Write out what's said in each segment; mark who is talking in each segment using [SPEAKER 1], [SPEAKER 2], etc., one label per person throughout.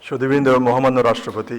[SPEAKER 1] সুধীবৃন্দ, মহামান্য রাষ্ট্রপতি,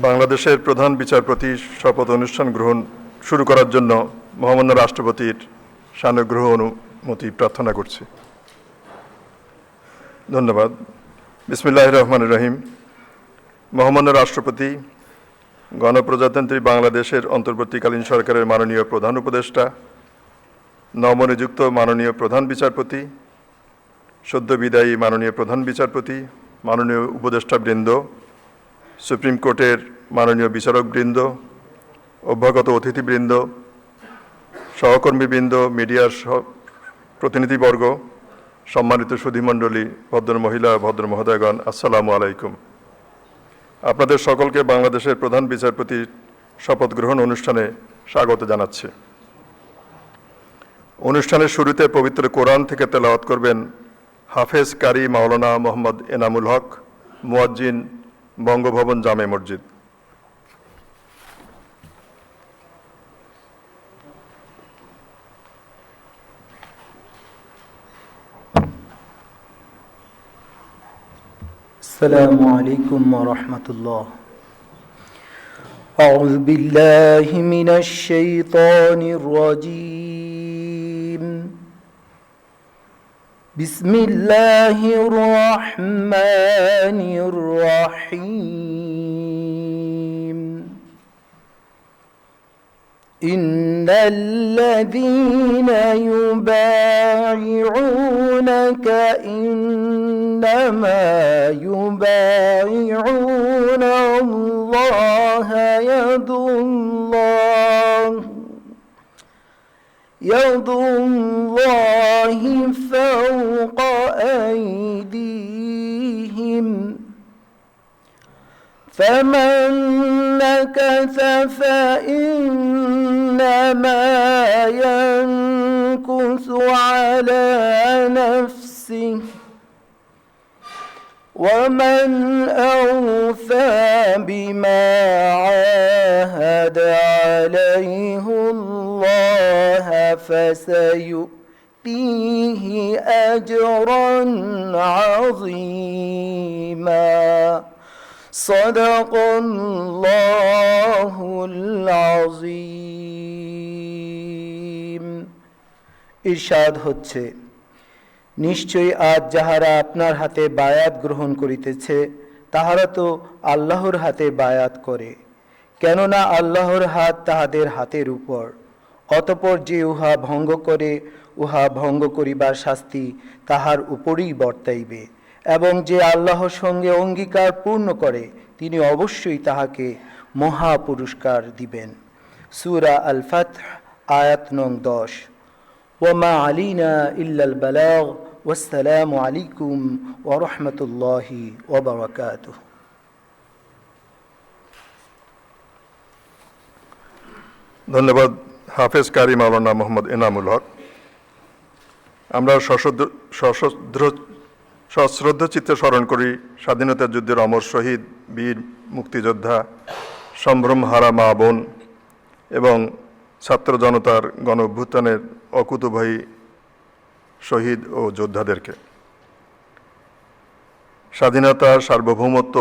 [SPEAKER 1] বাংলাদেশের প্রধান বিচারপতি শপথ অনুষ্ঠান গ্রহণ শুরু করার জন্য মহামান্য রাষ্ট্রপতির সানুগ্রহ অনুমতি প্রার্থনা করছি। ধন্যবাদ। বিসমিল্লাহির রহমানির রহিম। মহামান্য রাষ্ট্রপতি, গণপ্রজাতন্ত্রী বাংলাদেশের অন্তর্বর্তীকালীন সরকারের মাননীয় প্রধান উপদেষ্টা, নবনিযুক্ত মাননীয় প্রধান বিচারপতি, সদ্য বিদায়ী মাননীয় প্রধান বিচারপতি, মাননীয় উপদেষ্টাবৃন্দ, সুপ্রিম কোর্টের মাননীয় বিচারকবৃন্দ, অভ্যাগত অতিথিবৃন্দ, সহকর্মীবৃন্দ, মিডিয়ার প্রতিনিধিবর্গ, সম্মানিত সুধীমণ্ডলী, ভদ্রমহিলা, ভদ্রমহোদয়গণ, আসসালামু আলাইকুম। আপনাদের সকলকে বাংলাদেশের প্রধান বিচারপতির শপথ গ্রহণ অনুষ্ঠানে স্বাগত জানাচ্ছি। অনুষ্ঠানের শুরুতে পবিত্র কোরআন থেকে তেলাওয়াত করবেন হাফেজ কারি মাওলানা মোহাম্মদ এনামুল হক, মুয়াজ্জিন, বঙ্গভবন জামে মসজিদ।
[SPEAKER 2] السلام عليكم ورحمة الله. أعوذ بالله من الشيطان الرجيم. بسم الله الرحمن الرحيم. إن الذين يبايعونك إنما يبايعون الله يد الله فوق أيديهم فمن نكث فإنما ينكث على نفسه ومن أوفى بما عاهد عليه الله فسيؤتيه أجرا عظيما. صدق الله العظيم. ইরশাদ হচ্ছে, নিশ্চয়ই আজ যাহারা আপনার হাতে বায়াত গ্রহণ করিতেছে তাহারা তো আল্লাহর হাতে বায়াত করে, কেননা আল্লাহর হাত তাহাদের হাতের উপর। অতঃপর যে উহা ভঙ্গ করে, উহা ভঙ্গ করিবার শাস্তি তাহার উপরই বর্তাইবে, এবং যে আল্লাহর সঙ্গে অঙ্গীকার পূর্ণ করে তিনি অবশ্যই তাহাকে মহা পুরস্কার দিবেন। সূরা আল ফাতহ, আয়াত নং 10। ওয়ামা আলাইনা ইল্লাল বালাগ। ওয়াসসালামু আলাইকুম ওয়া রাহমাতুল্লাহি ওয়া বারাকাতুহু।
[SPEAKER 1] ধন্যবাদ হাফেজ কারি মাওলানা মোহাম্মদ এনামুল হক। আমরা সশ্রদ্ধ চিত্তে স্মরণ করি স্বাধীনতা যুদ্ধের অমর শহীদ, বীর মুক্তিযোদ্ধা, সম্ভ্রমহারা মা বোন এবং ছাত্র জনতার গণ অভ্যুত্থানের অকুতোভয়ী শহীদ ও যোদ্ধাদেরকে। স্বাধীনতা, সার্বভৌমত্ব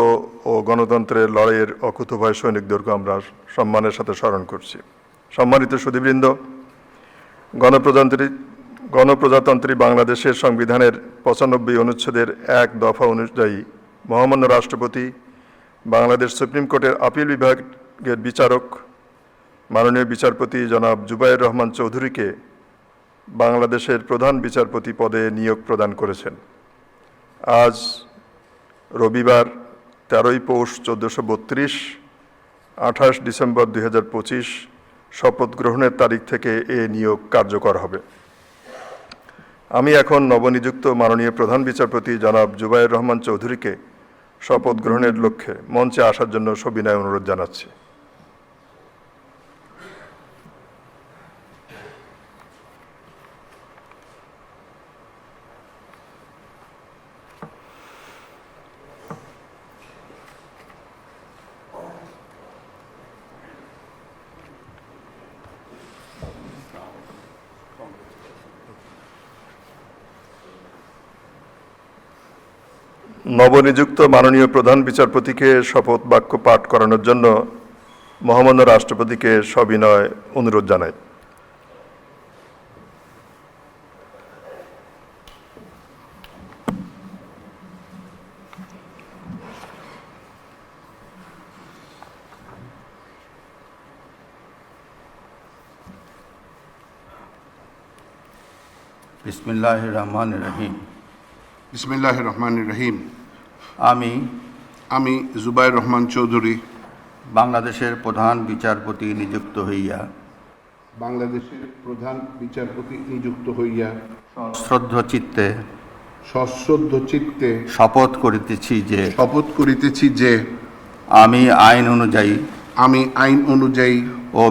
[SPEAKER 1] ও গণতন্ত্রের লড়াইয়ের অকুতোভয় সৈনিকদেরকে আমরা সম্মানের সাথে স্মরণ করছি। সম্মানিত সুধীবৃন্দ, গণপ্রজাতন্ত্রী বাংলাদেশের সংবিধানের 95 অনুচ্ছেদের 1 দফা অনুযায়ী মহামান্য রাষ্ট্রপতি বাংলাদেশ সুপ্রিম কোর্টের আপিল বিভাগের বিচারক মাননীয় বিচারপতি জনাব জুবায়ের রহমান চৌধুরীকে বাংলাদেশের প্রধান বিচারপতি পদে নিয়োগ প্রদান করেছেন। আজ রবিবার 13ই পৌষ 1432, 28 ডিসেম্বর 2025 শপথ গ্রহণের তারিখ থেকে এ নিয়োগ কার্যকর হবে। আমি এখন নবনিযুক্ত মাননীয় প্রধান বিচারপতি জনাব জুবায়ের রহমান চৌধুরীকে শপথ গ্রহণের লক্ষ্যে মঞ্চে আসার জন্য সবিনয় অনুরোধ জানাচ্ছি। নবনিযুক্ত মাননীয় প্রধান বিচারপতিকে শপথ বাক্য পাঠ করানোর জন্য মহামান্য রাষ্ট্রপতিকে সবিনয় অনুরোধ জানাই।
[SPEAKER 3] বিসমিল্লাহির রহমানির রহিম।
[SPEAKER 4] বিসমিল্লাহির রহমানির রহিম।
[SPEAKER 3] আমি
[SPEAKER 4] জুবায়ের রহমান চৌধুরী
[SPEAKER 3] বাংলাদেশের প্রধান বিচারপতি নিযুক্ত হইয়া
[SPEAKER 4] বাংলাদেশের প্রধান বিচারপতি নিযুক্ত হইয়া
[SPEAKER 3] শ্রদ্ধ চিত্তে
[SPEAKER 4] সশ্রদ্ধ চিত্তে
[SPEAKER 3] শপথ করিতেছি যে আমি আইন অনুযায়ী ও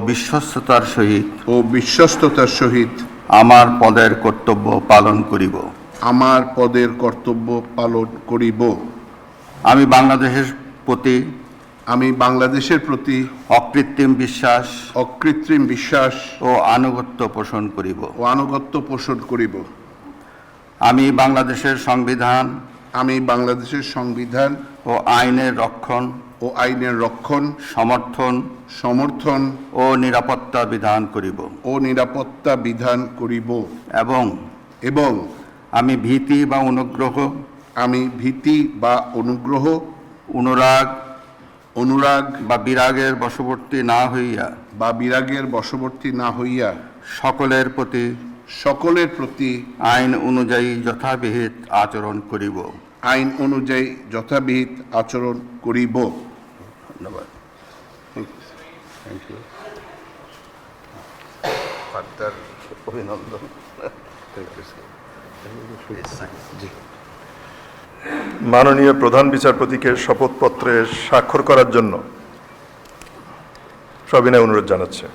[SPEAKER 3] বিশ্বস্ততার সহিত আমার পদের কর্তব্য পালন করিব। আমি বাংলাদেশের প্রতি অকৃত্রিম বিশ্বাস ও আনুগত্য পোষণ করিব। আমি বাংলাদেশের সংবিধান ও আইনের রক্ষণ সমর্থন ও নিরাপত্তা বিধান করিব এবং আমি ভীতি বা অনুরাগ বা বিরাগের বশবর্তী না হইয়া সকলের প্রতি আইন অনুযায়ী যথাবিহিত আচরণ করিব। ধন্যবাদ। অভিনন্দন।
[SPEAKER 1] মাননীয় প্রধান বিচারপতিকে শপথপত্রে স্বাক্ষর করার জন্য সবিনয় অনুরোধ জানাচ্ছে।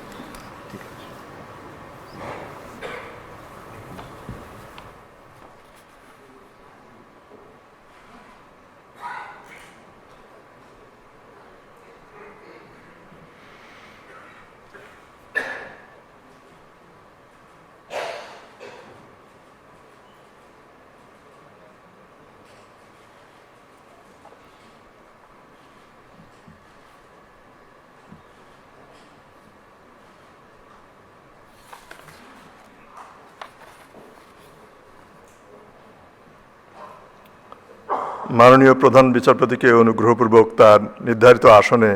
[SPEAKER 1] মাননীয় প্রধান বিচারপতিকে অনুগ্রহপূর্বক তার নির্ধারিত আসনে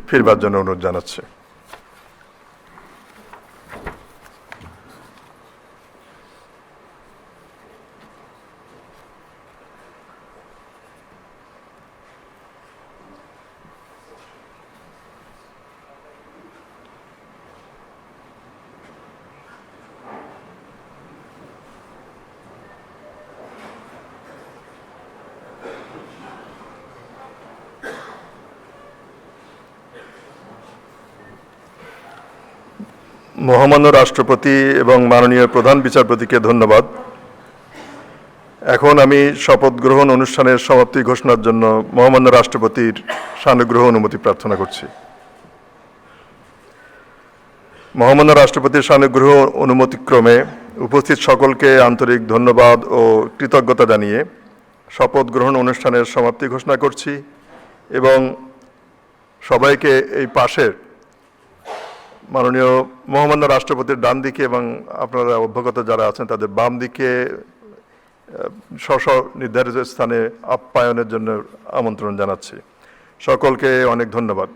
[SPEAKER 1] ফিরবার জন্য অনুরোধ জানাচ্ছে। মহামান্য রাষ্ট্রপতি এবং মাননীয় প্রধান বিচারপতিকে ধন্যবাদ। এখন আমি শপথ গ্রহণ অনুষ্ঠানের সমাপ্তি ঘোষণার জন্য মহামান্য রাষ্ট্রপতির সানুগ্রহ অনুমতি প্রার্থনা করছি। মহামান্য রাষ্ট্রপতির সানুগ্রহ অনুমতিক্রমে উপস্থিত সকলকে আন্তরিক ধন্যবাদ ও কৃতজ্ঞতা জানিয়ে শপথ গ্রহণ অনুষ্ঠানের সমাপ্তি ঘোষণা করছি এবং সবাইকে এই পাশের মাননীয় মহামান্য রাষ্ট্রপতির ডান দিকে এবং আপনারা অভ্যাগত যারা আছেন তাদের বাম দিকে স্ব নির্ধারিত স্থানে আপ্যায়নের জন্য আমন্ত্রণ জানাচ্ছি। সকলকে অনেক ধন্যবাদ।